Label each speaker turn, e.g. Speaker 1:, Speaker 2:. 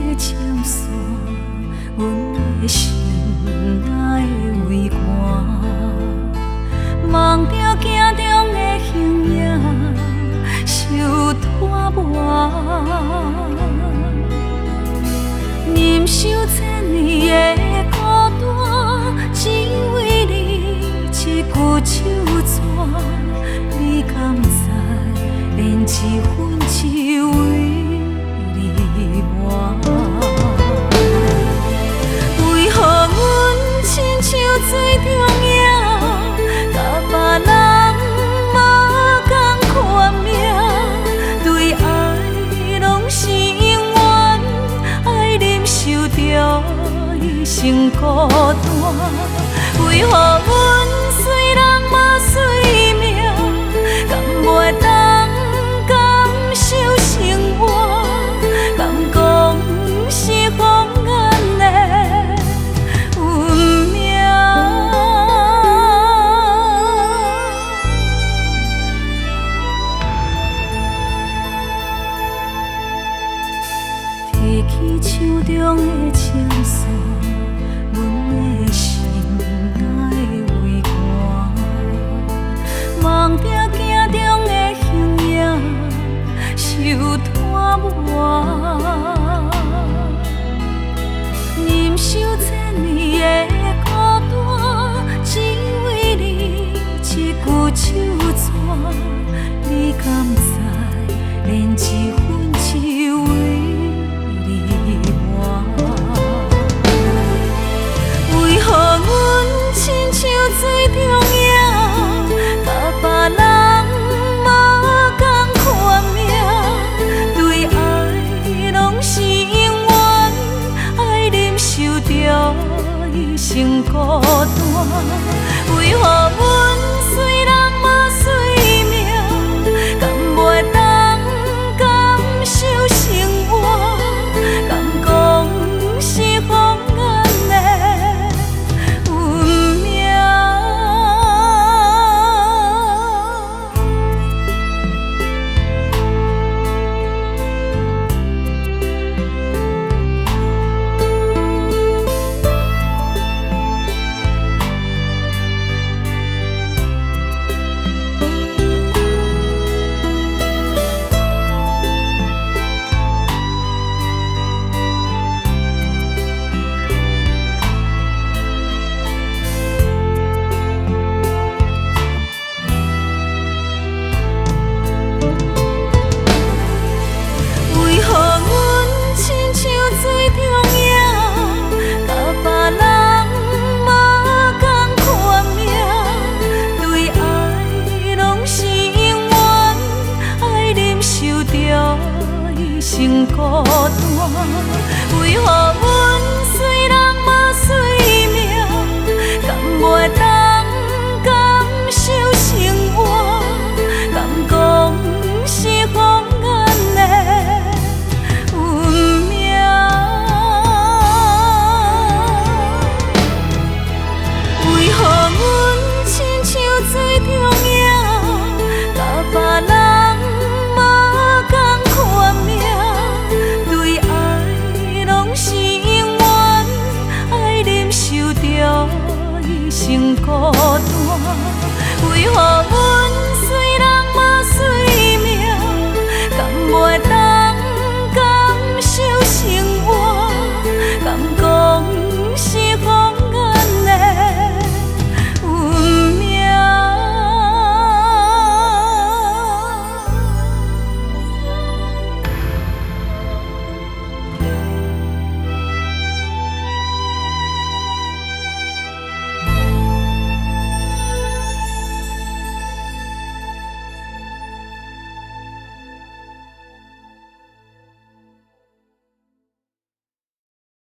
Speaker 1: 的青山，阮的心内的畏寒，梦着镜中的形影，受拖磨。忍受千年的孤单，只为你一句手纸。你敢知，连一份只为你换？为何阮亲像水中影，甲别人无同款命？对爱拢是永远，爱忍受着一生孤单。为何阮虽然无水命，敢袂当感受生活？敢讲是风眼的运命？提起手中的青山，阮的心内畏寒，梦着镜中的形影，受拖磨。忍受千年的孤单，只为你一句手纸。你敢知，连一份只为你换？为何阮亲像水中影，甲别人无同款命？对爱拢是永远，爱忍受着一生孤单。为何阮虽然无水命，敢袂当感受生活？敢讲是风眼的运命？为何阮亲像水中影，甲别人无同款命？对爱拢是永远，爱忍受着一生孤单。为何阮虽然无水命，敢袂当感受生活？敢讲是风眼的运命？为何阮亲像水中影，甲别人无同款命？对爱拢是永远，爱忍受着一生孤单。为何阮